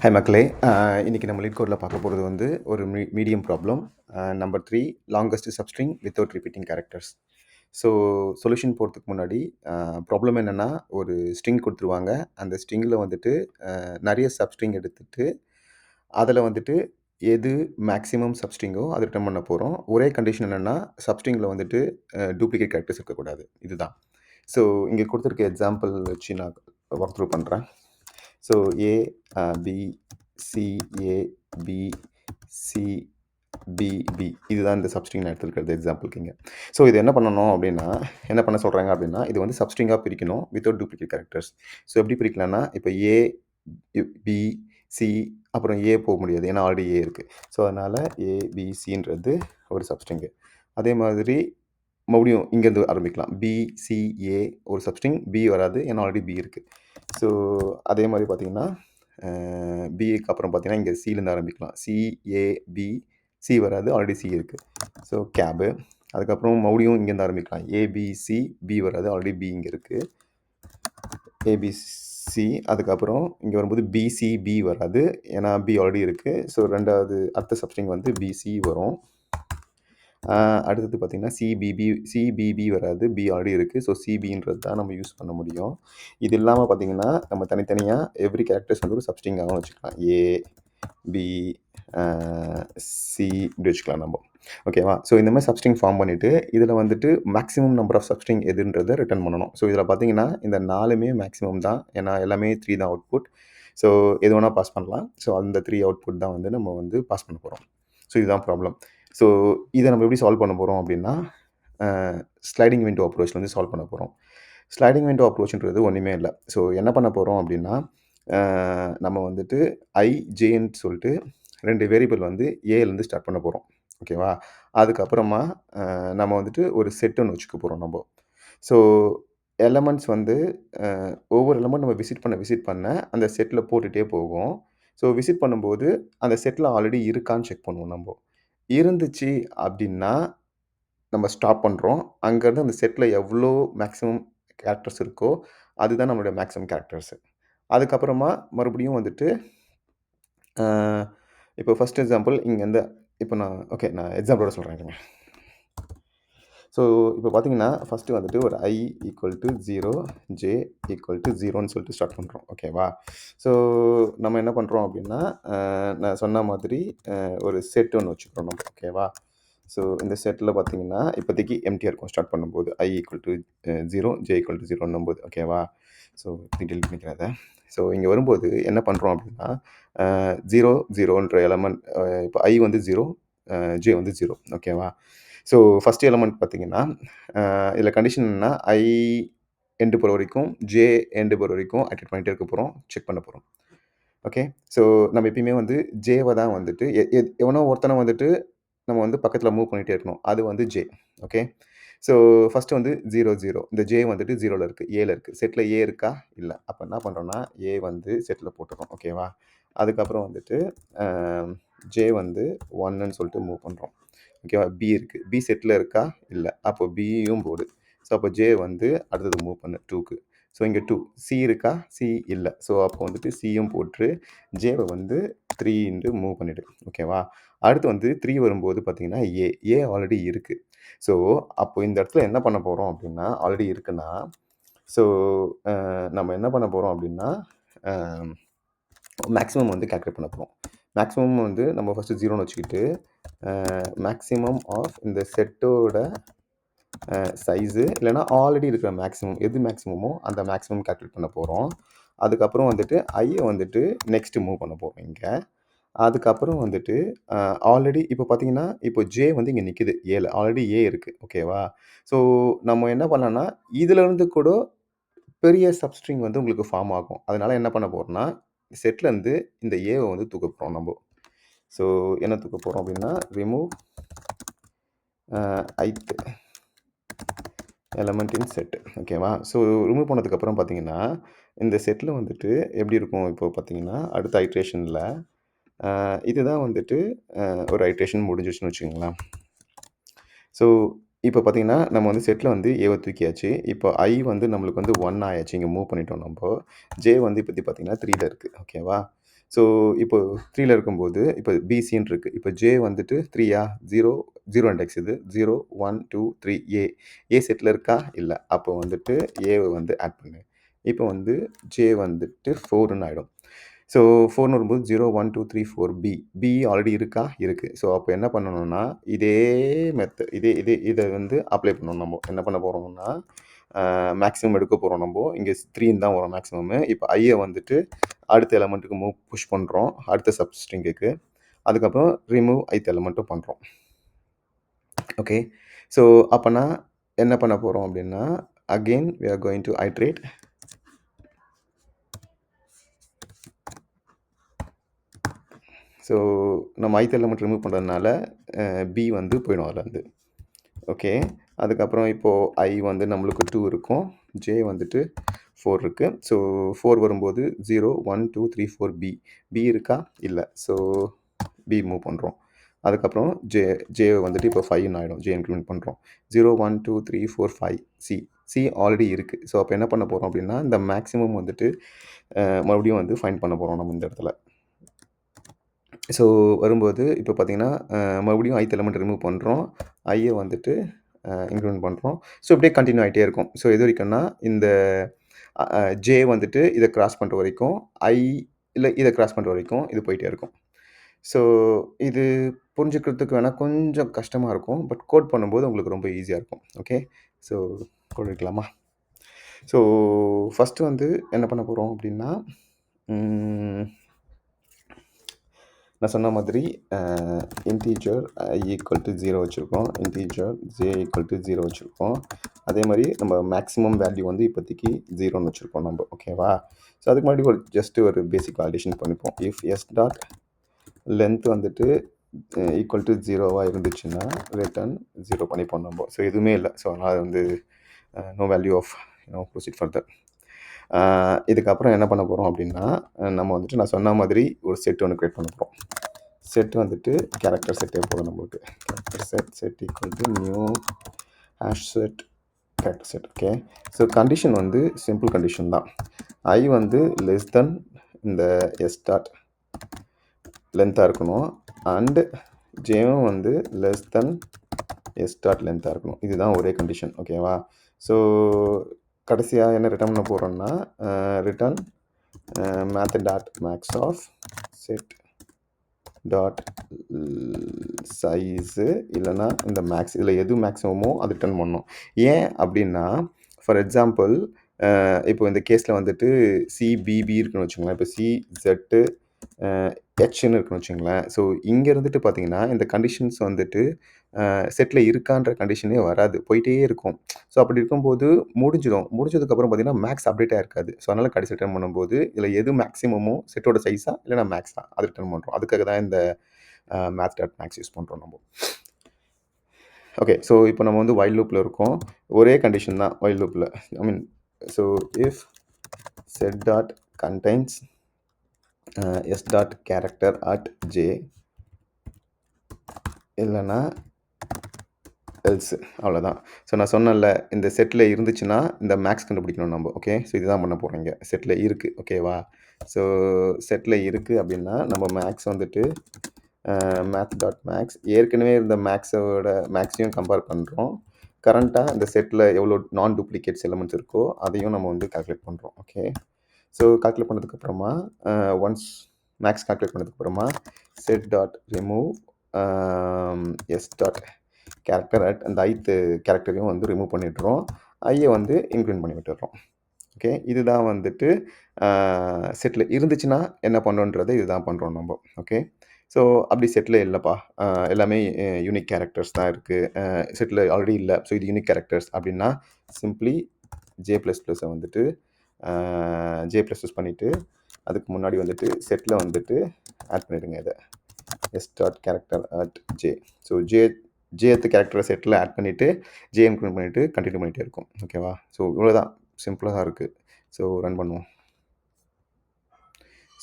Hi மக்களே! இன்னைக்கு நம்ம லீட் கோட்ல பார்க்க போறது வந்து ஒரு medium problem. Number 3 longest substring without repeating characters. So solution போறதுக்கு முன்னாடி ப்ராப்ளம் என்னன்னா, ஒரு ஸ்ட்ரிங் குடுத்துருவாங்க. அந்த ஸ்ட்ரிங்கில வந்துட்டு நெறைய சப்ஸ்ட்ரிங் எடுத்துட்டு, அதில வந்துட்டு எது மேக்ஸிமம் சப்ஸ்ட்ரிங்கோ அத ரிட்டர்ன் பண்ண போறோம். ஒரே கண்டிஷன் என்னன்னா, சப்ஸ்ட்ரிங்கில வந்துட்டு டூப்ளிகேட் கேரக்டர்ஸ் இருக்கக்கூடாது. இதுதான். ஸோ இங்க குடுத்திருக்க எக்ஸாம்பிள் வச்சு நான் வாக் த்ரூ பண்றேன். ஸோ ஏ, பி, சி, ஏ, பி, சி, பி, பி. இதுதான் இந்த சப்ஸ்ட்ரிங் நான் எடுத்திருக்கிறது எக்ஸாம்பிள்க்கு இங்க. ஸோ இது என்ன பண்ணணும் அப்டின்னா, என்ன பண்ண சொல்றாங்க அப்டின்னா, இது வந்து சப்ஸ்ட்ரிங்கா பிரிக்கணும் வித்தவுட் டூப்ளிகேட் கேரக்டர்ஸ். ஸோ எப்படி பிரிக்கலாம்னா, இப்ப ஏ, பி, சி அப்புறம் ஏ போ முடியாது. ஏன்னா ஆல்ரெடி ஏ இருக்கு. ஸோ அதனால ஏ, பி, சின்றது ஒரு சப்ஸ்ட்ரிங். அதே மாதிரி மறுபடியும் இங்கேருந்து ஆரம்பிக்கலாம். பி, சி, ஏ ஒரு சப்ஸ்ட்ரிங். பி வராது. ஏன்னா ஆல்ரெடி பி இருக்கு. ஸோ அதே மாரி பார்த்தீங்கன்னா, பிக்கு அப்புறம் பார்த்தீங்கன்னா, இங்க சிலேருந்து ஆரம்பிக்கலாம். சி, ஏ, பி, சி வராது. ஆல்ரெடி சி இருக்கு. So cab. அதுக்கப்புறம் மறுபடியும் இங்கேருந்து ஆரம்பிக்கலாம். ஏ, பி, சி, பி வராது. ஆல்ரெடி பி இங்க இருக்கு. ஏபிசி அதுக்கப்புறம் இங்க வரும்போது பிசி, பி வராது. ஏன்னா பி ஆல்ரெடி இருக்கு. ஸோ 2வது அடுத்த சப்ஸ்ட்ரிங் வந்து பிசி வரும். அடுத்தது பார்த்தீங்கன்னா, சிபிபி வராது. பி ஆல்ரெடி இருக்கு. ஸோ சிபின்றது தான் நம்ம யூஸ் பண்ண முடியும். இது இல்லாம பார்த்தீங்கன்னா, நம்ம தனித்தனியா எவ்ரி கேரக்டர்ஸ் வந்து ஒரு சப்ஸ்ட்ரிங்காகவும் வச்சுக்கலாம். ஏ, பி, சி இப்படி வச்சுக்கலாம் நம்ம. ஓகேவா? ஸோ இந்த மாதிரி சப்ஸ்ட்ரிங் ஃபார்ம் பண்ணிட்டு, இதில வந்துட்டு மேக்ஸிமம் நம்பர் ஆஃப் சப்ஸ்ட்ரிங் எதுன்றத ரிட்டர்ன் பண்ணணும். ஸோ இதில பார்த்தீங்கன்னா, இந்த 4மே மேக்ஸிமம் தான். ஏன்னா எல்லாமே 3 தான் அவுட்புட். ஸோ எது வேணா பாஸ் பண்ணலாம். ஸோ அந்த 3 அவுட்புட் தான் வந்து நம்ம வந்து பாஸ் பண்ண போறோம். ஸோ இதுதான் ப்ராப்ளம். ஸோ இத நம்ம எப்படி சால்வ் பண்ண போறோம் அப்படின்னா, ஸ்லைடிங் விண்டோ அப்ரோச்ல வந்து சால்வ் பண்ண போறோம். ஸ்லைடிங் விண்டோ அப்ரோச்ன்றது ஒண்ணுமே இல்ல. ஸோ என்ன பண்ண போறோம் அப்படின்னா, நம்ம வந்துட்டு ஐ, ஜேன்னு சொல்லிட்டு 2 வேரியபிள் வந்து ஏலேருந்து ஸ்டார்ட் பண்ண போறோம். ஓகேவா? அதுக்கப்புறமா நம்ம வந்துட்டு ஒரு செட் ஒண்ணு வச்சுக்க போறோம் நம்ப. ஸோ எலமெண்ட்ஸ் வந்து ஒவ்வொரு எலமெண்ட் நம்ம விசிட் பண்ண அந்த செட்ல போட்டுட்டே போகும். ஸோ விசிட் பண்ணும்போது அந்த செட்ல ஆல்ரெடி இருக்கான்னு செக் பண்ணுவோம் நம்ப. இருந்துச்சு அப்டின்னா, நம்ம ஸ்டாப் பண்றோம். அங்கருந்து அந்த செட்ல எவ்ளோ மேக்ஸிமம் கேரக்டர்ஸ் இருக்கோ, அதுதான் நம்மளுடைய மேக்ஸிமம் கேரக்டர்ஸ். அதுக்கப்புறமா மறுபடியும் வந்துட்டு அ இப்போ ஃபர்ஸ்ட் எக்ஸாம்பிள் இங்கருந்து இப்போ நான் எக்ஸாம்பிளோட சொல்றேன் இருங்க. ஸோ இப்போ பார்த்தீங்கன்னா, ஃபர்ஸ்ட்டு வந்துட்டு ஒரு i = 0, j = 0ன்னு சொல்லிட்டு ஸ்டார்ட் பண்றோம். ஓகேவா? ஸோ நம்ம என்ன பண்றோம் அப்டின்னா, நான் சொன்ன மாதிரி ஒரு செட் ஒண்ணு வச்சுக்கிறோம் நம்ம. ஓகேவா? ஸோ இந்த செட்ல பார்த்தீங்கன்னா, இப்போதைக்கு எம்ப்டியா இருக்கும் ஸ்டார்ட் பண்ணும்போது. i = 0, j = 0ன்னும்போது. ஓகேவா? ஸோ டீட்டெயில் பண்ணிக்கிறேன் அத. ஸோ இங்க வரும்போது என்ன பண்றோம் அப்டின்னா, 0, 0ன்ற எலமெண்ட் இப்போ i வந்து 0, j வந்து 0. ஓகேவா? ஸோ ஃபர்ஸ்ட் எலிமெண்ட் பார்த்தீங்கன்னா, இதில கண்டிஷன் என்னன்னா, i எண்ட் போற வரைக்கும், j எண்ட் போற வரைக்கும் ஐட்டரேட் பண்ணிட்டே இருக்க போறோம். செக் பண்ண போறோம். ஓகே. ஸோ நம்ம எப்பயுமே வந்து ஜேவ தான் வந்துட்டு எவனோ ஒருத்தன வந்துட்டு நம்ம வந்து பக்கத்தில மூவ் பண்ணிட்டே இருக்கணும். அது வந்து ஜே. ஓகே. ஸோ ஃபர்ஸ்ட் வந்து 0, 0. இந்த ஜே வந்துட்டு 0ல இருக்கு. ஏல இருக்கு. செட்ல ஏ இருக்கா? இல்ல. அப்ப என்ன பண்றோம்னா, ஏ வந்து செட்ல போட்டுறோம். ஓகேவா? அதுக்கப்புறம் வந்துட்டு அ ஜே வந்து 1ன்னு சொல்லிட்டு மூவ் பண்றோம். ஓகேவா? பி இருக்கு. பி செட்ல இருக்கா? இல்ல. அப்போ பியும் போடு. ஸோ அப்போ ஜே வந்து அடுத்தது மூவ் பண்ணு 2க்கு. ஸோ இங்க 2. சி இருக்கா? சி இல்ல. ஸோ அப்போ வந்துட்டு சியும் போட்டுரு. ஜேவ வந்து 3 மூவ் பண்ணிடு. ஓகேவா? அடுத்து வந்து 3 வரும்போது பார்த்தீங்கன்னா, ஏ. ஏ ஆல்ரெடி இருக்கு. ஸோ அப்போ இந்த இடத்துல என்ன பண்ண போறோம் அப்டின்னா, ஆல்ரெடி இருக்குன்னா, ஸோ நம்ம என்ன பண்ண போறோம் அப்டின்னா, அ மேக்ஸிமம் வந்து கால்குலேட் பண்ண போறோம். மேக்ஸிமம் வந்து நம்ம ஃபர்ஸ்ட்டு 0ன்னு வச்சுக்கிட்டு, மேக்ஸிமம் ஆஃப் இந்த செட்டோட சைஸு இல்லன்னா ஆல்ரெடி இருக்கிற மேக்ஸிமம் எது மேக்ஸிமமோ அந்த மேக்ஸிமம் கால்குலேட் பண்ண போறோம். அதுக்கப்புறம் வந்துட்டு ஐய வந்துட்டு நெக்ஸ்ட் மூவ் பண்ண போறோம் இங்க. அதுக்கப்புறம் வந்துட்டு ஆல்ரெடி இப்போ பார்த்தீங்கன்னா, இப்போ ஜே வந்து இங்க நிக்குது ஏல. ஆல்ரெடி ஏ இருக்கு. ஓகேவா? ஸோ நம்ம என்ன பண்ணலாம்னா, இதுலருந்து கூட பெரிய சப்ஸ்ட்ரிங் வந்து உங்களுக்கு ஃபார்ம் ஆகும். அதனால என்ன பண்ண போறோம்னா, செட்லருந்து இந்த ஏவ வந்து தூக்க போறோம் நம்ப. ஸோ என்ன தூக்க போறோம் அப்டின்னா, ரிமூவ் ith எலமெண்ட் இன் செட். ஓகேவா? ஸோ ரிமூவ் பண்ணதுக்கப்புறம் பார்த்தீங்கன்னா, இந்த செட்ல வந்துட்டு எப்படி இருக்கும் இப்போ பார்த்தீங்கன்னா, அடுத்த ஐட்ரேஷன்ல இதுதான் வந்துட்டு ஒரு ஐட்ரேஷன் முடிஞ்சிருச்சுன்னு வச்சுக்கங்களேன். ஸோ இப்போ பார்த்தீங்கன்னா, நம்ம வந்து செட்ல வந்து ஏவ தூக்கியாச்சு. இப்போ i வந்து நம்மளுக்கு வந்து 1 ஆயாச்சு. இங்க மூவ் பண்ணிட்டோம் நம்ப. j வந்து இப்போதைக்கு பார்த்தீங்கன்னா 3ல இருக்கு. ஓகேவா? ஸோ இப்போ 3ல இருக்கும்போது இப்போ பிசின்னு இருக்கு. இப்போ ஜே வந்துட்டு 3யா? 0 0 இண்டெக்ஸ் இது. 0, 1, 2, 3 ஏ. ஏ செட்ல இருக்கா? இல்ல. அப்போ வந்துட்டு ஏவ வந்து ஆட் பண்ணு. இப்போ வந்து ஜே வந்துட்டு 4ன்னு ஆயிடும். ஸோ 4ன்னு வரும்போது 0, 1, 2, 3, 4 பி. பி ஆல்ரெடி இருக்கா? இருக்கு. ஸோ அப்போ என்ன பண்ணணும்னா, இதே இதே இதே இத வந்து அப்ளை பண்ணணும் நம்போ. என்ன பண்ண போறோம்னா, மேக்ஸிமம் எடுக்க போறோம் நம்போ. இங்க 3ன்னு தான் வரும் மேக்ஸிமமு. இப்போ ஐய வந்துட்டு அடுத்த எலமென்ட்டுக்கு புஷ் பண்றோம். அடுத்த சப்ஸ்ட்ரிங்குக்கு. அதுக்கப்புறம் ரிமூவ் ஐத் எலமென்ட்டும் பண்றோம். ஓகே. ஸோ அப்பன்னா என்ன பண்ண போறோம் அப்டின்னா, again we are going to iterate. So நம்ம ஐத் எலமென்ட் ரிமூவ் பண்றதுனால பி வந்து போயிடும் அதுலருந்து. ஓகே. அதுக்கப்புறம் இப்போ ஐ வந்து நம்மளுக்கு 2 இருக்கும். ஜே வந்துட்டு 4 இருக்கு. ஸோ 4 வரும்போது 0, 1, 2, 3, 4 பி. பி இருக்கா? இல்ல. ஸோ பி மூவ் பண்றோம். அதுக்கப்புறம் ஜே வந்துட்டு இப்போ 5ன்னு ஆயிடும். ஜே இன்க்ரிமெண்ட் பண்றோம். 0, 1, 2, 3, 4, 5 சி. சி ஆல்ரெடி இருக்கு. ஸோ அப்போ என்ன பண்ண போறோம் அப்டின்னா, இந்த மேக்ஸிமம் வந்துட்டு மறுபடியும் வந்து ஃபைண்ட் பண்ண போறோம் நம்ம இந்த இடத்துல. ஸோ வரும்போது இப்போ பார்த்தீங்கன்னா, மறுபடியும் ஐத் எலமென்ட் ரிமூவ் பண்றோம். ஐய வந்துட்டு இன்க்ரிமெண்ட் பண்றோம். ஸோ இப்படியே கன்டின்யூ ஆயிட்டே இருக்கும். ஸோ எது வரைக்கும்னா, இந்த ஜே வந்துட்டு இத கிராஸ் பண்ற வரைக்கும், ஐ இல்ல இத கிராஸ் பண்ற வரைக்கும் இது போயிட்டே இருக்கும். ஸோ இது புரிஞ்சுக்கிறதுக்கு வேணா கொஞ்சம் கஷ்டமா இருக்கும். பட் கோட் பண்ணும்போது உங்களுக்கு ரொம்ப ஈஸியா இருக்கும். ஓகே. ஸோ கோட் வைக்கலாமா? ஸோ ஃபர்ஸ்ட்டு வந்து என்ன பண்ண போறோம் அப்படின்னா, ம் நான் சொன்ன மாதிரி இன்டிஜர் ஐ ஈக்குவல் டு 0 வச்சுருக்கோம். இன்டிஜர் ஜே ஈக்குவல் டு 0 வச்சுருக்கோம். அதே மாதிரி நம்ம மேக்ஸிமம் வேல்யூ வந்து இப்போதைக்கு 0ன்னு வச்சுருக்கோம் நம்ம. ஓகேவா? ஸோ அதுக்கு முன்னாடி ஜஸ்ட் ஒரு பேசிக் வேலிடேஷன் பண்ணிப்போம். இஃப் எஸ் டாட் லென்த் வந்துட்டு ஈக்குவல் டு 0வா இருந்துச்சுன்னா ரிட்டர்ன் 0 பண்ணிப்போம் நம்ம. ஸோ எதுவுமே இல்லை. ஸோ அதனால் வந்து no value of proceed further. இதுக்கப்புறம் என்ன பண்ண போகிறோம் அப்படின்னா, நம்ம வந்துட்டு நான் சொன்ன மாதிரி ஒரு செட் ஒன்று கிரியேட் பண்ண போகிறோம். செட் வந்துட்டு கேரக்டர் செட்டே போதும் நம்மளுக்கு. Character set equal to new hash set character set. Okay. So condition வந்து சிம்பிள் கண்டிஷன் தான். ஐ வந்து லெஸ் தென் இந்த எஸ் டாட் லென்த்தாக இருக்கணும். அண்டு ஜேவும் வந்து லெஸ் தென் எஸ் டாட் லென்த்தாக இருக்கணும். இதுதான் ஒரே கண்டிஷன். ஓகேவா? ஸோ கடைசியாக என்ன ரிட்டர்ன் பண்ண போகிறோம்னா, return method dot max of set dot size இல்லைன்னா இந்த மேக்ஸ் இதில் எது மேக்ஸிமமோ அது ரிட்டர்ன் பண்ணணும். ஏன் அப்படின்னா, ஃபார் எக்ஸாம்பிள் இப்போ இந்த கேஸில் வந்துட்டு சிபிபி இருக்குன்னு வச்சுக்கோங்களேன். இப்போ சிசெட்டு ஹெச்ன்னு இருக்குன்னு வச்சுங்களேன். ஸோ இங்கே இருந்துட்டு பார்த்தீங்கன்னா, இந்த கண்டிஷன்ஸ் வந்துட்டு செட்டில் இருக்கான்ற கண்டிஷனே வராது. போயிட்டே இருக்கும். ஸோ அப்படி இருக்கும்போது முடிஞ்சிடும். முடிஞ்சதுக்கப்புறம் பார்த்தீங்கன்னா, மேக்ஸ் அப்டேட்டே இருக்காது. ஸோ அதனால் கடைசி ரிட்டர்ன் பண்ணும்போது, இதில் எது மேக்ஸிமமோ செட்டோட சைஸா இல்லைனா மேக்ஸா அது ரிட்டர்ன் பண்ணுறோம். அதுக்காக தான் இந்த மேத் டாட் மேக்ஸ் யூஸ் பண்ணுறோம் நம்ம. ஓகே. ஸோ இப்போ நம்ம வந்து வைல் லூப்பில் இருக்கோம். ஒரே கண்டிஷன் தான் வைல் லூப்பில். I mean so if set dot contains S dot character at J இல்லைன்னா எல்ஸ் அவ்வளோதான். ஸோ நான் சொன்னேன்ல, இந்த செட்டில் இருந்துச்சுன்னா இந்த மேக்ஸ் கண்டுபிடிக்கணும் நம்ம. ஓகே. ஸோ இதுதான் பண்ண போகிறோம் இங்கே. செட்டில் இருக்குது. ஓகேவா? ஸோ செட்டில் இருக்குது அப்படின்னா நம்ம மேக்ஸ் வந்துட்டு மேத் டாட் மேக்ஸ் ஏற்கனவே இருந்த மேக்ஸையும் கம்பேர் பண்ணுறோம். கரண்ட்டாக இந்த செட்டில் எவ்வளோ நான் டூப்ளிகேட்ஸ் எலிமெண்ட்ஸ் இருக்கோ அதையும் நம்ம வந்து கால்குலேட் பண்ணுறோம். ஓகே. ஸோ கால்குலேட் பண்ணதுக்கப்புறமா ஒன்ஸ் மேக்ஸ் கால்குலேட் பண்ணதுக்கப்புறமா set dot remove s dot character at அந்த ஐத்து கேரக்டரையும் வந்து ரிமூவ் பண்ணிடுறோம். ஐயை வந்து இன்க்ளூட் பண்ணி விட்டுடுறோம். ஓகே. இதுதான் வந்துட்டு செட்டில் இருந்துச்சுன்னா என்ன பண்ணுறோன்றதை இதுதான் பண்ணுறோம் நம்ம. ஓகே. ஸோ அப்படி செட்டில் இல்லைப்பா, எல்லாமே யூனிக் கேரக்டர்ஸ் தான் இருக்குது, செட்டில் ஆல்ரெடி இல்லை, ஸோ இது யூனிக் கேரக்டர்ஸ் அப்படின்னா சிம்பிளி ஜே ப்ளஸ் ப்ளஸ்ஸை வந்துட்டு ஜே ப்ளஸ் ப்ளஸ் பண்ணிவிட்டு அதுக்கு முன்னாடி வந்துட்டு செட்டில் வந்துட்டு ஆட் பண்ணிவிடுங்க இதை S dot character at J. So ஜேத்து கேரக்டரை செட்டில் ஆட் பண்ணிவிட்டு ஜே இன்க்ளூட் பண்ணிவிட்டு கண்டினியூ பண்ணிகிட்டே இருக்கும். ஓகேவா? ஸோ இவ்வளோதான், சிம்பிளாக தான் இருக்குது. ஸோ ரன் பண்ணுவோம்.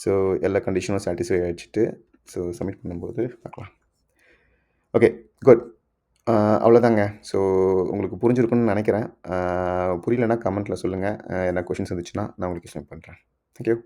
ஸோ எல்லா கண்டிஷனும் சாட்டிஸ்ஃபை ஆகிடுச்சிட்டு ஸோ சப்மிட் பண்ணும்போது பார்க்கலாம். Okay, good. அவ்வளோதாங்க. ஸோ உங்களுக்கு புரிஞ்சிருக்குன்னு நினைக்கிறேன். புரியலன்னா கமெண்ட்டில் சொல்லுங்கள். என்ன கொஷின்ஸ் இருந்துச்சுன்னா நான் உங்களுக்கு எக்ஸ்பிளைன் பண்ணுறேன். Thank you.